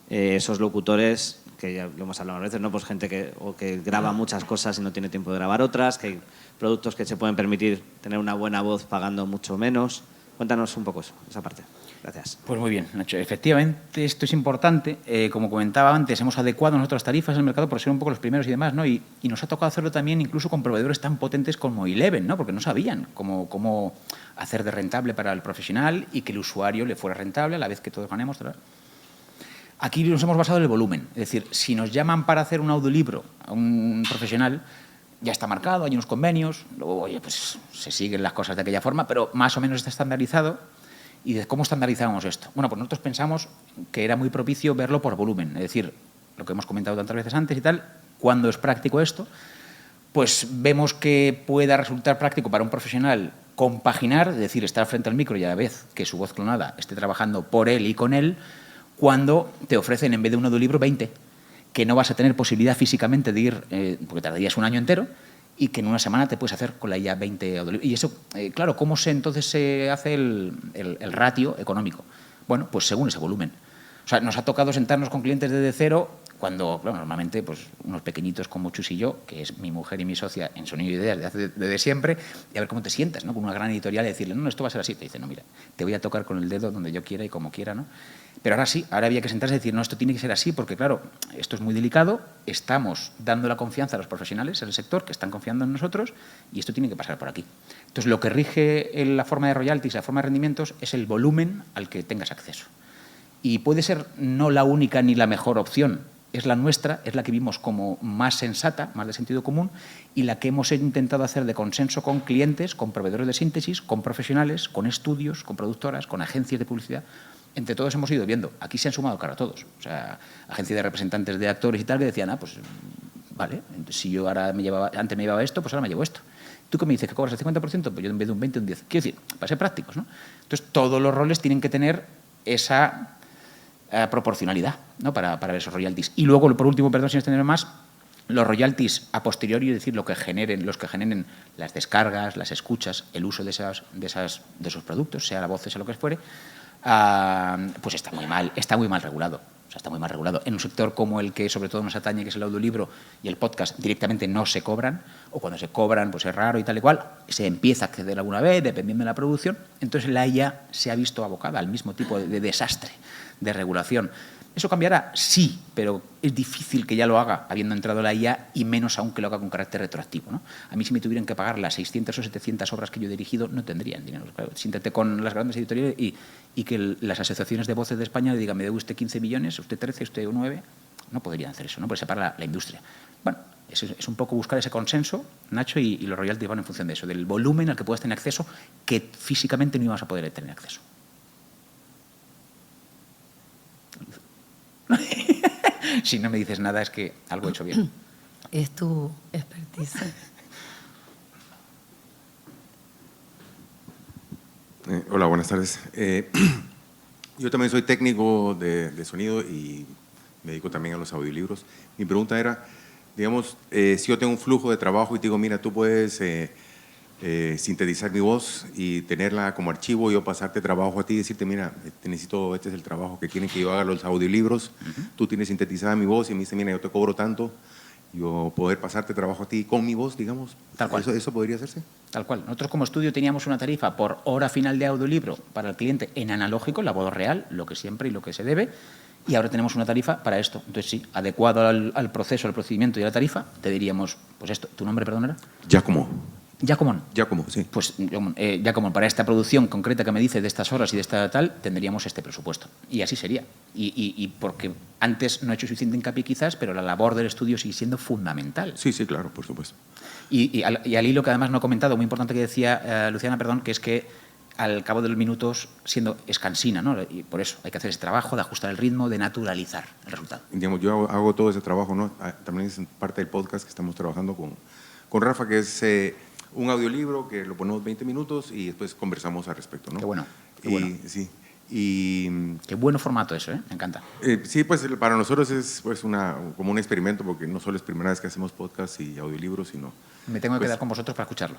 S5: esos locutores, que ya lo hemos hablado a veces, ¿no? Pues gente que graba muchas cosas y no tiene tiempo de grabar otras, que hay productos que se pueden permitir tener una buena voz pagando mucho menos. Cuéntanos un poco eso, esa parte. Gracias.
S2: Pues muy bien, Nacho. Efectivamente, esto es importante. Como comentaba antes, hemos adecuado nuestras tarifas en el mercado por ser un poco los primeros y demás, ¿no? Y nos ha tocado hacerlo también incluso con proveedores tan potentes como Eleven, ¿no? Porque no sabían cómo hacer de rentable para el profesional y que el usuario le fuera rentable a la vez que todos ganemos. Aquí nos hemos basado en el volumen. Es decir, si nos llaman para hacer un audiolibro a un profesional, ya está marcado, hay unos convenios, luego, oye, pues se siguen las cosas de aquella forma, pero más o menos está estandarizado. ¿Y de cómo estandarizábamos esto? Bueno, pues nosotros pensamos que era muy propicio verlo por volumen, es decir, lo que hemos comentado tantas veces antes y tal, cuando es práctico esto, pues vemos que pueda resultar práctico para un profesional compaginar, es decir, estar frente al micro y a la vez que su voz clonada esté trabajando por él y con él, cuando te ofrecen en vez de un audiolibro 20, que no vas a tener posibilidad físicamente de ir, porque tardarías un año entero, y que en una semana te puedes hacer con la IA 20 audiolibros. Y eso, claro, ¿cómo entonces se hace el ratio económico? Bueno, pues según ese volumen. O sea, nos ha tocado sentarnos con clientes desde cero cuando, claro, normalmente, pues unos pequeñitos como Chus y yo, que es mi mujer y mi socia en Sonido Ideas desde siempre, y a ver cómo te sientas, ¿no? Con una gran editorial y decirle, no, esto va a ser así. Te dice, no, mira, te voy a tocar con el dedo donde yo quiera y como quiera, ¿no? Pero ahora sí, ahora había que sentarse y decir, no, esto tiene que ser así, porque claro, esto es muy delicado, estamos dando la confianza a los profesionales en el sector que están confiando en nosotros y esto tiene que pasar por aquí. Entonces, lo que rige la forma de royalties, la forma de rendimientos, es el volumen al que tengas acceso. Y puede ser no la única ni la mejor opción, es la nuestra, es la que vimos como más sensata, más de sentido común, y la que hemos intentado hacer de consenso con clientes, con proveedores de síntesis, con profesionales, con estudios, con productoras, con agencias de publicidad. Entre todos hemos ido viendo, aquí se han sumado, claro, todos, o sea, agencias de representantes de actores y tal, que decían, pues vale, si yo ahora antes me llevaba esto, pues ahora me llevo esto. ¿Tú qué me dices, que cobras el 50%? Pues yo en vez de un 20, un 10. Quiero decir, para ser prácticos, ¿no? Entonces, todos los roles tienen que tener esa proporcionalidad, ¿no? para ver esos royalties. Y luego, por último, perdón si no extenderme más, los royalties a posteriori, es decir, los que generen las descargas, las escuchas, el uso de esos productos, sea la voz, sea lo que fuere, pues está muy mal regulado. O sea, está muy mal regulado. En un sector como el que sobre todo nos atañe, que es el audiolibro y el podcast, directamente no se cobran, o cuando se cobran pues es raro y tal y cual, se empieza a acceder alguna vez, dependiendo de la producción. Entonces la IA se ha visto abocada al mismo tipo de desastre de regulación. ¿Eso cambiará? Sí, pero es difícil que ya lo haga habiendo entrado la IA y menos aún que lo haga con carácter retroactivo, ¿no? A mí si me tuvieran que pagar las 600 o 700 obras que yo he dirigido, no tendrían dinero. Claro, siéntate con las grandes editoriales y que las asociaciones de voces de España le digan, me dé usted 15 millones, usted 13, usted 9, no podrían hacer eso, ¿no? Porque se para la industria. Bueno, eso es un poco buscar ese consenso, Nacho, y los royalties van en función de eso, del volumen al que puedas tener acceso, que físicamente no ibas a poder tener acceso. Si no me dices nada es que algo he hecho bien.
S3: Es tu expertise.
S6: Hola, buenas tardes. Yo también soy técnico de sonido y me dedico también a los audiolibros. Mi pregunta era, digamos, si yo tengo un flujo de trabajo y te digo, mira, tú puedes sintetizar mi voz y tenerla como archivo, yo pasarte trabajo a ti y decirte, mira, te necesito, este es el trabajo que quieren que yo haga los audiolibros, tú tienes sintetizada mi voz y me dice, mira, yo te cobro tanto, yo poder pasarte trabajo a ti con mi voz, digamos.
S2: Tal cual.
S6: ¿Eso podría hacerse?
S2: Tal cual. Nosotros como estudio teníamos una tarifa por hora final de audiolibro para el cliente en analógico, la voz real, lo que siempre y lo que se debe, y ahora tenemos una tarifa para esto. Entonces sí, adecuado al proceso, al procedimiento y a la tarifa, te diríamos, pues esto, ¿tu nombre, perdón, era?
S6: Giacomo.
S2: Giacomo,
S6: sí.
S2: Pues Giacomo, para esta producción concreta que me dice de estas horas y de esta tal, tendríamos este presupuesto. Y así sería. Y porque antes no he hecho suficiente hincapié quizás, pero la labor del estudio sigue siendo fundamental.
S6: Sí, claro, por supuesto.
S2: Y al hilo que además no he comentado, muy importante que decía Luciana, perdón, que es que al cabo de los minutos es cansina, ¿no? Y por eso hay que hacer ese trabajo de ajustar el ritmo, de naturalizar el resultado.
S6: Digamos, yo hago todo ese trabajo, ¿no? También es parte del podcast que estamos trabajando con Rafa, que es un audiolibro que lo ponemos 20 minutos y después conversamos al respecto, ¿no?
S2: Qué bueno. Qué bueno.
S6: Sí.
S2: Qué bueno formato eso, ¿eh? Me encanta.
S6: Sí, pues para nosotros es pues como un experimento, porque no solo es primera vez que hacemos podcast y audiolibros, sino...
S2: Me tengo que
S6: pues,
S2: quedar con vosotros para escucharlo.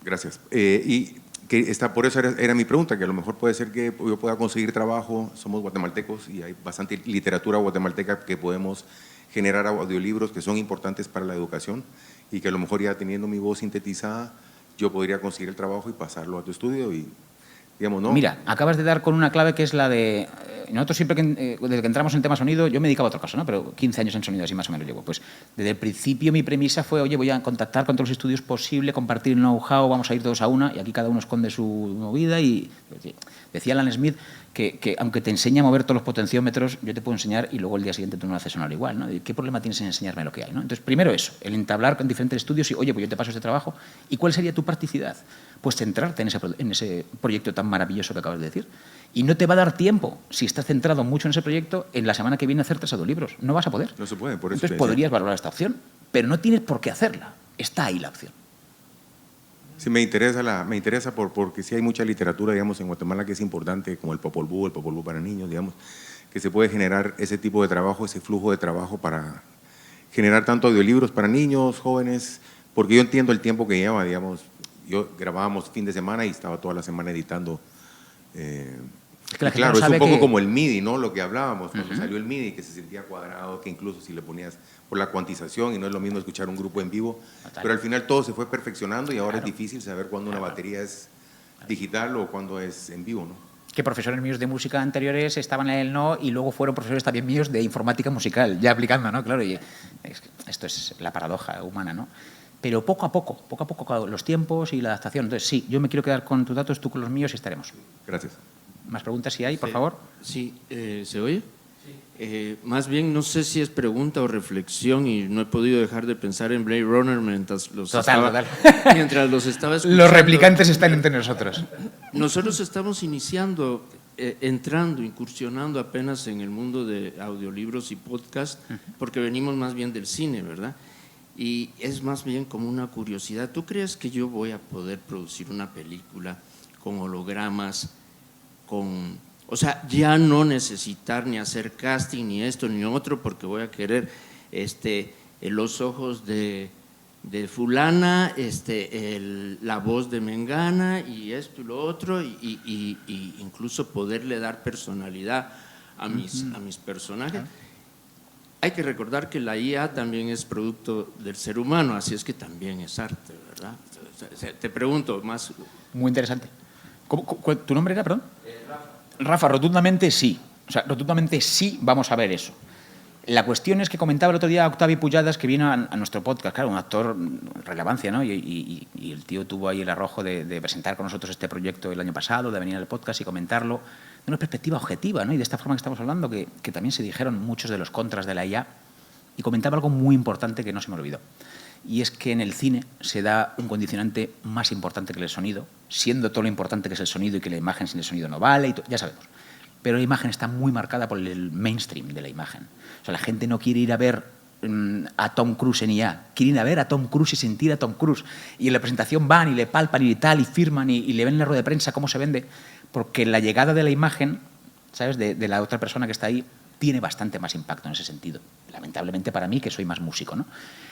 S6: Gracias. Y que por eso era mi pregunta, que a lo mejor puede ser que yo pueda conseguir trabajo, somos guatemaltecos y hay bastante literatura guatemalteca que podemos generar audiolibros que son importantes para la educación y que a lo mejor ya teniendo mi voz sintetizada yo podría conseguir el trabajo y pasarlo a tu estudio y, digamos, ¿no?
S2: Mira, acabas de dar con una clave que es la de... Nosotros siempre, desde que entramos en tema sonido, yo me dedicaba a otra cosa, ¿no? Pero 15 años en sonido, así más o menos llevo. Pues desde el principio mi premisa fue, oye, voy a contactar con todos los estudios posible, compartir el know-how, vamos a ir todos a una, y aquí cada uno esconde su movida. Y decía Alan Smith que aunque te enseña a mover todos los potenciómetros, yo te puedo enseñar y luego el día siguiente tú no lo haces sonar igual, ¿no? ¿Qué problema tienes en enseñarme lo que hay, ¿no? Entonces, primero eso, el entablar con diferentes estudios y, oye, pues yo te paso este trabajo. ¿Y cuál sería tu practicidad? Pues centrarte en ese proyecto tan maravilloso que acabas de decir. Y no te va a dar tiempo, si estás centrado mucho en ese proyecto, en la semana que viene hacer 3 audiolibros. No vas a poder.
S6: No se puede, por eso.
S2: Entonces podrías valorar esta opción, pero no tienes por qué hacerla. Está ahí la opción.
S6: Sí, me interesa porque sí hay mucha literatura, digamos, en Guatemala que es importante, como el Popol Vuh para niños, digamos, que se puede generar ese tipo de trabajo, ese flujo de trabajo para generar tanto audiolibros para niños, jóvenes, porque yo entiendo el tiempo que lleva, digamos, yo grabábamos fin de semana y estaba toda la semana editando.
S2: Es que la gente
S6: claro,
S2: no
S6: es
S2: sabe
S6: un poco
S2: que...
S6: como el MIDI, ¿no? Lo que hablábamos, cuando salió el MIDI, que se sentía cuadrado, que incluso si le ponías por la cuantización, y no es lo mismo escuchar un grupo en vivo,
S2: Total.
S6: pero al final todo se fue perfeccionando y ahora
S2: Claro.
S6: es difícil saber cuándo una batería es digital o cuándo es en vivo, ¿no?
S2: Que profesores míos de música anteriores estaban en el no y luego fueron profesores también míos de informática musical, ya aplicando, ¿no? Claro, y esto es la paradoja humana, ¿no? Pero poco a poco, los tiempos y la adaptación. Entonces, sí, yo me quiero quedar con tus datos, tú con los míos y estaremos.
S6: Gracias.
S2: ¿Más preguntas si hay, por favor?
S7: Sí, ¿se oye? Más bien, no sé si es pregunta o reflexión y no he podido dejar de pensar en Blade Runner mientras los estaba escuchando.
S2: Los replicantes están entre nosotros.
S7: Nosotros estamos iniciando, entrando, incursionando apenas en el mundo de audiolibros y podcast, porque venimos más bien del cine, ¿verdad? Y es más bien como una curiosidad. ¿Tú crees que yo voy a poder producir una película con hologramas, o sea, ya no necesitar ni hacer casting, ni esto, ni otro, porque voy a querer los ojos de fulana, la voz de mengana, y esto y lo otro, y incluso poderle dar personalidad a mis personajes. Hay que recordar que la IA también es producto del ser humano, así es que también es arte, ¿verdad? Te pregunto más.
S2: Muy interesante. ¿Tu nombre era, perdón? Rafa, rotundamente sí. O sea, rotundamente sí vamos a ver eso. La cuestión es que comentaba el otro día Octavi Pujadas, que vino a nuestro podcast, claro, un actor relevancia, ¿no? Y el tío tuvo ahí el arrojo de presentar con nosotros este proyecto el año pasado, de venir al podcast y comentarlo de una perspectiva objetiva, ¿no? Y de esta forma que estamos hablando, que también se dijeron muchos de los contras de la IA, y comentaba algo muy importante que no se me olvidó. Y es que en el cine se da un condicionante más importante que el sonido, siendo todo lo importante que es el sonido y que la imagen sin el sonido no vale, ya sabemos. Pero la imagen está muy marcada por el mainstream de la imagen. O sea, la gente no quiere ir a ver a Tom Cruise en IA, quieren ir a ver a Tom Cruise y sentir a Tom Cruise. Y en la presentación van y le palpan y tal, y firman y le ven en la rueda de prensa cómo se vende, porque la llegada de la imagen, ¿sabes?, de la otra persona que está ahí, tiene bastante más impacto en ese sentido. Lamentablemente para mí, que soy más músico, ¿no?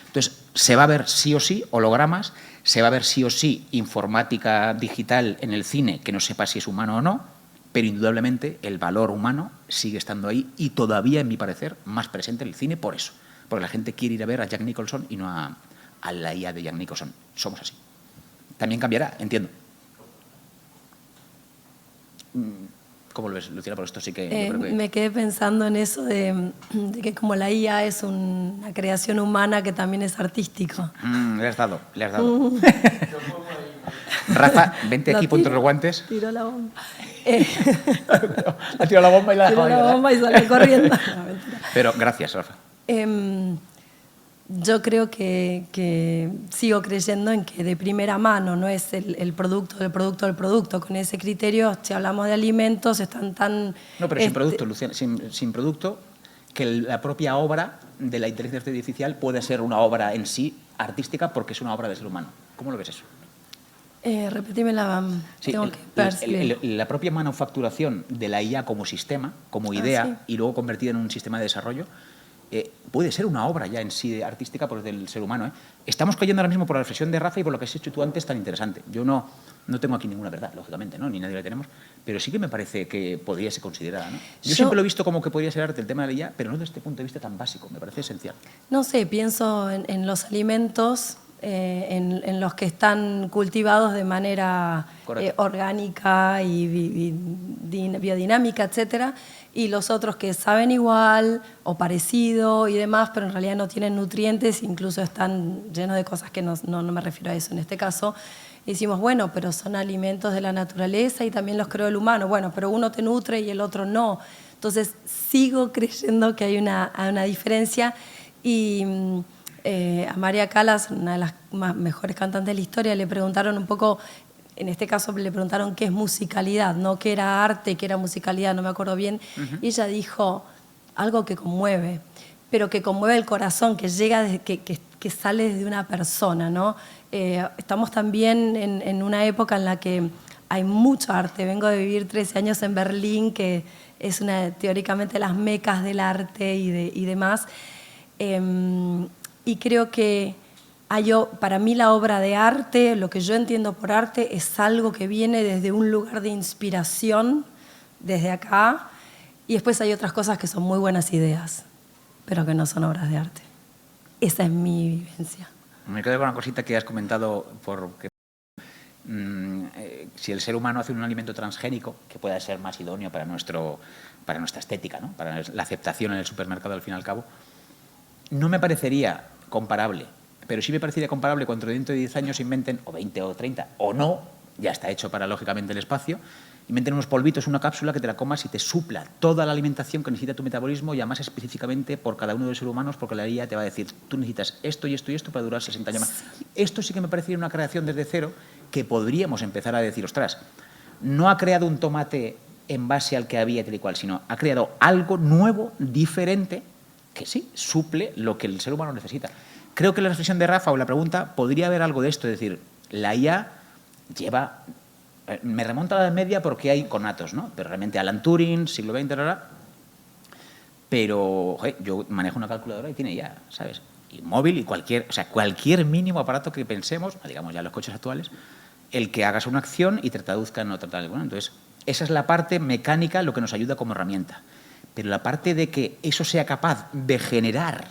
S2: Entonces, se va a ver sí o sí hologramas, se va a ver sí o sí informática digital en el cine, que no sepa si es humano o no, pero indudablemente el valor humano sigue estando ahí y todavía, en mi parecer, más presente en el cine por eso. Porque la gente quiere ir a ver a Jack Nicholson y no a la IA de Jack Nicholson. Somos así. También cambiará, entiendo. ¿Cómo lo ves, Luciana? Por esto sí que, yo creo que...
S3: Me quedé pensando en eso de que como la IA es una creación humana que también es artístico.
S2: Le has dado. Rafa, vente aquí, ponte los guantes.
S3: Tiró la bomba.
S2: Ha tirado la bomba y la ha dejado.
S3: Tiró la bomba y salió corriendo. No, mentira.
S2: Pero gracias, Rafa.
S3: Yo creo que sigo creyendo en que de primera mano no es el producto del producto del producto. Con ese criterio, si hablamos de alimentos, están tan...
S2: No, pero sin producto, Luciana, sin producto, que la propia obra de la inteligencia artificial puede ser una obra en sí artística porque es una obra del ser humano. ¿Cómo lo ves eso?
S3: Repetime la...
S2: Sí,
S3: tengo que percibir.
S2: la propia manufacturación de la IA como sistema, como idea,
S3: sí.
S2: y luego convertida en un sistema de desarrollo, puede ser una obra ya en sí artística por del ser humano. Estamos cayendo ahora mismo por la reflexión de Rafa y por lo que has hecho tú antes tan interesante. Yo no tengo aquí ninguna verdad, lógicamente, ¿no? Ni nadie la tenemos, pero sí que me parece que podría ser considerada, ¿no? Yo siempre lo he visto como que podría ser arte el tema de la IA, pero no desde este punto de vista tan básico, me parece esencial.
S3: No sé, pienso en los alimentos, en los que están cultivados de manera orgánica y biodinámica, etcétera, y los otros que saben igual o parecido y demás, pero en realidad no tienen nutrientes, incluso están llenos de cosas que no me refiero a eso en este caso. Y decimos, bueno, pero son alimentos de la naturaleza y también los creó el humano. Bueno, pero uno te nutre y el otro no. Entonces, sigo creyendo que hay una diferencia y... a María Callas, una de las mejores cantantes de la historia, le preguntaron un poco, en este caso le preguntaron qué es musicalidad, no qué era arte, qué era musicalidad, no me acuerdo bien, y ella dijo algo que conmueve, pero que conmueve el corazón, que llega, que sale desde una persona, ¿no? Estamos también en una época en la que hay mucho arte. Vengo de vivir 13 años en Berlín, que es teóricamente las mecas del arte y demás. Y creo que para mí la obra de arte, lo que yo entiendo por arte, es algo que viene desde un lugar de inspiración, desde acá, y después hay otras cosas que son muy buenas ideas, pero que no son obras de arte. Esa es mi vivencia.
S2: Me quedo con una cosita que has comentado, porque si el ser humano hace un alimento transgénico, que pueda ser más idóneo para nuestra estética, ¿no? Para la aceptación en el supermercado al fin y al cabo, no me parecería comparable, pero sí me parecería comparable cuando dentro de 10 años inventen, o 20 o 30, o no, ya está hecho para, lógicamente, el espacio, inventen unos polvitos, una cápsula que te la comas y te supla toda la alimentación que necesita tu metabolismo, y además específicamente por cada uno de los seres humanos, porque la IA te va a decir, tú necesitas esto y esto y esto para durar 60 años más. Esto sí que me parecería una creación desde cero que podríamos empezar a decir, ostras, no ha creado un tomate en base al que había tal y cual, sino ha creado algo nuevo, diferente, que sí, suple lo que el ser humano necesita. Creo que la reflexión de Rafa o la pregunta podría haber algo de esto, es decir, la IA lleva... Me remonta a la Edad Media porque hay conatos, ¿no? Pero realmente Alan Turing, siglo XX, pero yo manejo una calculadora y tiene ya, ¿sabes? Y móvil y cualquier mínimo aparato que pensemos, digamos ya los coches actuales, el que hagas una acción y te traduzca en otra tal. Bueno, entonces, esa es la parte mecánica, lo que nos ayuda como herramienta. pero la parte de que eso sea capaz de generar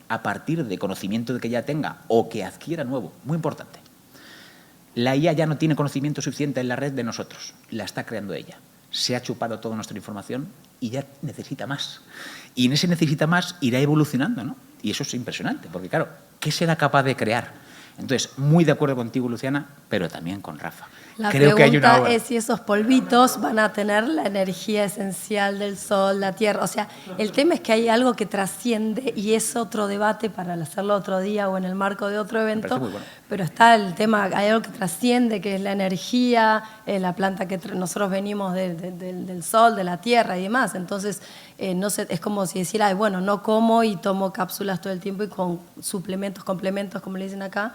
S2: a partir de conocimiento de que ya tenga o que adquiera nuevo, muy importante. La IA ya no tiene conocimiento suficiente en la red de nosotros, la está creando ella. Se ha chupado toda nuestra información y ya necesita más. Y en ese necesita más irá evolucionando, ¿no? Y eso es impresionante, porque claro, ¿qué será capaz de crear? Entonces, muy de acuerdo contigo, Luciana, pero también con Rafa.
S3: La
S2: Creo que hay una
S3: pregunta
S2: obra.
S3: es si esos polvitos van a tener la energía esencial del sol, la tierra. O sea, el tema es que hay algo que trasciende y es otro debate para hacerlo otro día o en el marco de otro evento.
S2: parece muy bueno.
S3: Pero está el tema, hay algo que trasciende, que es la energía, la planta que nosotros venimos del sol, de la tierra y demás. Entonces, no sé, es como si decir, ay, bueno, no como y tomo cápsulas todo el tiempo y con suplementos, complementos, como le dicen acá.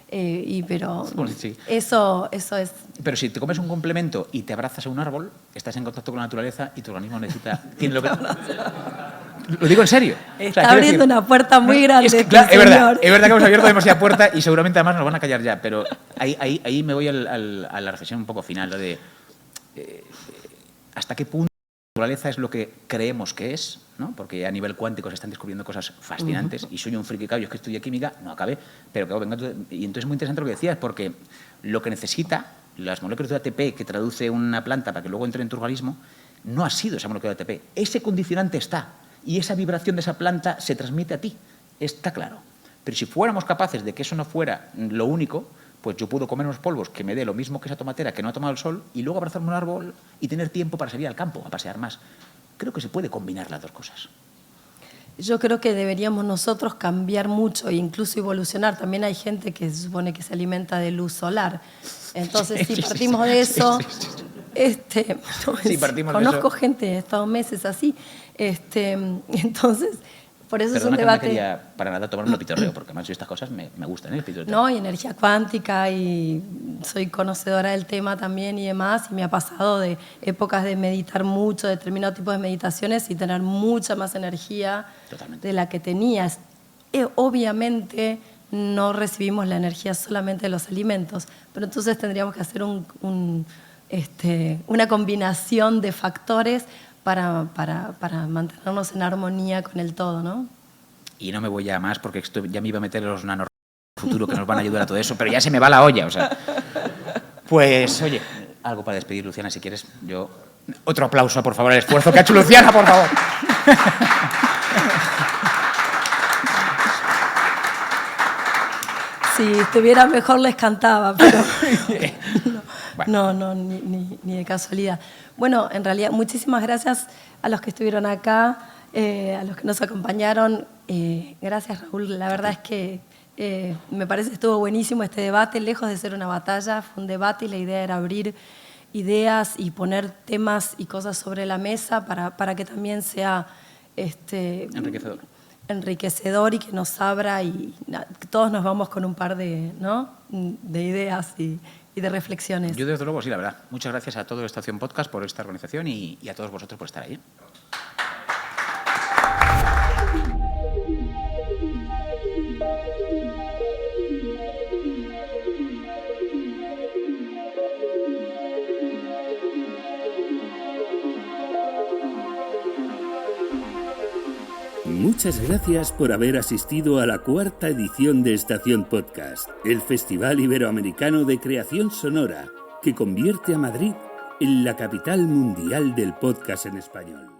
S3: Pero
S2: Bueno, sí.
S3: eso es...
S2: Pero si te comes un complemento y te abrazas a un árbol, estás en contacto con la naturaleza y tu organismo necesita... tiene lo que... Lo digo en serio.
S3: Está
S2: quiero
S3: abriendo una puerta muy grande.
S2: Es, que,
S3: este
S2: claro, es verdad
S3: señor.
S2: que hemos abierto demasiada puerta y seguramente además nos van a callar ya, pero ahí me voy a la reflexión un poco final, lo de hasta qué punto la naturaleza es lo que creemos que es, ¿no? Porque a nivel cuántico se están descubriendo cosas fascinantes y soy un friki, yo es que estudié química, no acabé, pero claro, y entonces es muy interesante lo que decías, porque lo que necesita las moléculas de ATP que traduce una planta para que luego entre en tu organismo, no ha sido esa molécula de ATP, ese condicionante está y esa vibración de esa planta se transmite a ti, está claro. Pero si fuéramos capaces de que eso no fuera lo único, pues yo puedo comer unos polvos que me dé lo mismo que esa tomatera que no ha tomado el sol y luego abrazarme un árbol y tener tiempo para salir al campo, a pasear más. Creo que se puede combinar las dos cosas.
S3: Yo creo que deberíamos nosotros cambiar mucho e incluso evolucionar. También hay gente que se supone que se alimenta de luz solar. Entonces, si partimos de eso...
S2: Sí, partimos de
S3: conozco
S2: eso.
S3: gente, he estado meses así. Entonces, por eso
S2: Perdona
S3: es un
S2: que no
S3: debate...
S2: quería para nada tomarme el pitorreo, porque además estas cosas me gustan, el pitorreo.
S3: No, y energía cuántica, y soy conocedora del tema también y demás, y me ha pasado de épocas de meditar mucho, determinado tipo de meditaciones y tener mucha más energía
S2: Totalmente.
S3: de la que tenías. Obviamente no recibimos la energía solamente de los alimentos, pero entonces tendríamos que hacer una combinación de factores para mantenernos en armonía con el todo, ¿no?
S2: Y no me voy ya más porque esto ya me iba a meter los nanos futuro que nos van a ayudar a todo eso, pero ya se me va la olla, o sea. Pues, oye, algo para despedir, Luciana, si quieres. Otro aplauso, por favor, el esfuerzo que ha hecho Luciana, por favor.
S3: Si estuviera mejor les cantaba, pero
S2: Bueno.
S3: no, ni de casualidad. Bueno, en realidad, muchísimas gracias a los que estuvieron acá, a los que nos acompañaron. Gracias, Raúl. La verdad es que me parece que estuvo buenísimo este debate. Lejos de ser una batalla, fue un debate y la idea era abrir ideas y poner temas y cosas sobre la mesa para que también sea enriquecedor y que nos abra y todos nos vamos con un par de ideas y de reflexiones.
S2: Yo desde luego sí, la verdad. Muchas gracias a todo Estación Podcast por esta organización y a todos vosotros por estar ahí.
S1: Muchas gracias por haber asistido a la 4ª edición de Estación Podcast, el Festival Iberoamericano de Creación Sonora, que convierte a Madrid en la capital mundial del podcast en español.